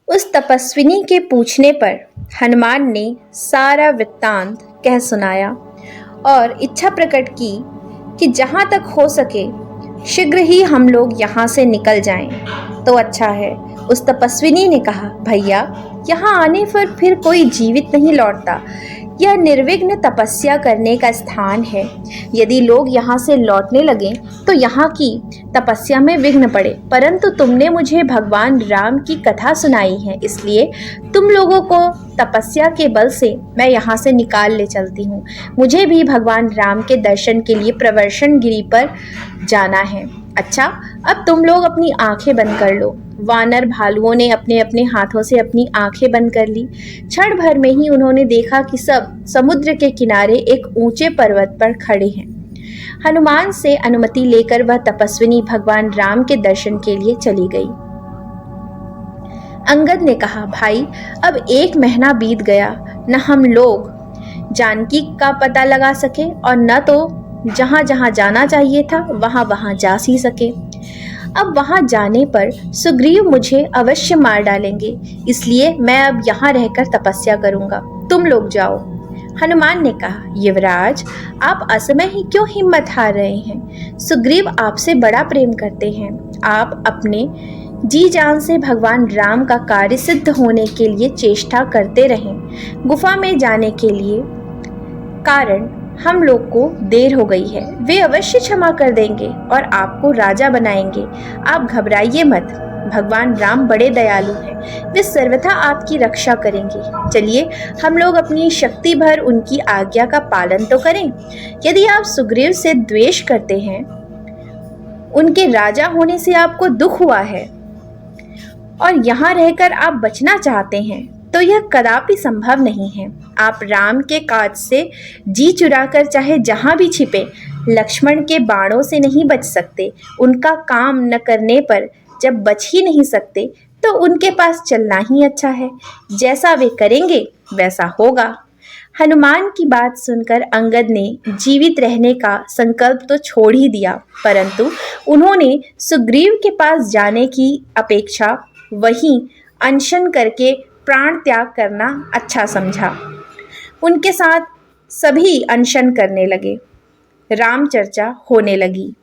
उस तपस्विनी के पूछने पर हनुमान ने सारा वृत्तांत कह सुनाया और इच्छा प्रकट की कि जहाँ तक हो सके शीघ्र ही हम लोग यहाँ से निकल जाएं तो अच्छा है। उस तपस्विनी ने कहा, भैया, यहाँ आने पर फिर कोई जीवित नहीं लौटता। यह निर्विघ्न तपस्या करने का स्थान है। यदि लोग यहाँ से लौटने लगें तो यहाँ की तपस्या में विघ्न पड़े, परंतु तुमने मुझे भगवान राम की कथा सुनाई है, इसलिए तुम लोगों को तपस्या के बल से मैं यहाँ से निकाल ले चलती हूँ। मुझे भी भगवान राम के दर्शन के लिए प्रवर्षण गिरी पर जाना है। अच्छा, अब तुम लोग अपनी आंखें बंद कर लो। वानर भालुओं ने अपने अपने हाथों से अपनी आंखें बंद कर ली। क्षण भर में ही उन्होंने देखा कि सब समुद्र के किनारे एक ऊंचे पर्वत पर खड़े हैं। हनुमान से अनुमति लेकर वह तपस्विनी भगवान राम के दर्शन के लिए चली गई। अंगद ने कहा, भाई, अब 1 महीना बीत गया, न हम लोग जानकी का पता लगा सके और न तो जहां जहां जाना चाहिए था वहां वहां जा ही सके। अब वहां जाने पर सुग्रीव मुझे अवश्य मार डालेंगे, इसलिए मैं अब यहाँ रहकर तपस्या करूंगा। तुम लोग जाओ। हनुमान ने कहा, युवराज, आप असमय ही क्यों हिम्मत हार रहे हैं? सुग्रीव आपसे बड़ा प्रेम करते हैं। आप अपने जी जान से भगवान राम का कार्य सिद्ध होने के लिए चेष्टा करते रहें। गुफा में जाने के लिए कारण हम लोग को देर हो गई है। वे अवश्य क्षमा कर देंगे और आपको राजा बनाएंगे। आप घबराइए मत। भगवान राम बड़े दयालु हैं। वे सर्वथा आपकी रक्षा करेंगे। चलिए, हम लोग अपनी शक्ति भर उनकी आज्ञा का पालन तो करें। यदि आप सुग्रीव से द्वेष करते हैं, उनके राजा होने से आपको दुख हुआ है और यहाँ रहकर आप बचना चाहते हैं, तो यह कदापि संभव नहीं है। आप राम के काज से जी चुराकर चाहे जहां भी छिपे, लक्ष्मण के बाणों से नहीं बच सकते। उनका काम न करने पर जब बच ही नहीं सकते, तो उनके पास चलना ही अच्छा है। जैसा वे करेंगे वैसा होगा। हनुमान की बात सुनकर अंगद ने जीवित रहने का संकल्प तो छोड़ ही दिया, परंतु उन्होंने सुग्रीव के पास जाने की अपेक्षा वहीं अनशन करके प्राण त्याग करना अच्छा समझा। उनके साथ सभी अनशन करने लगे। राम चर्चा होने लगी।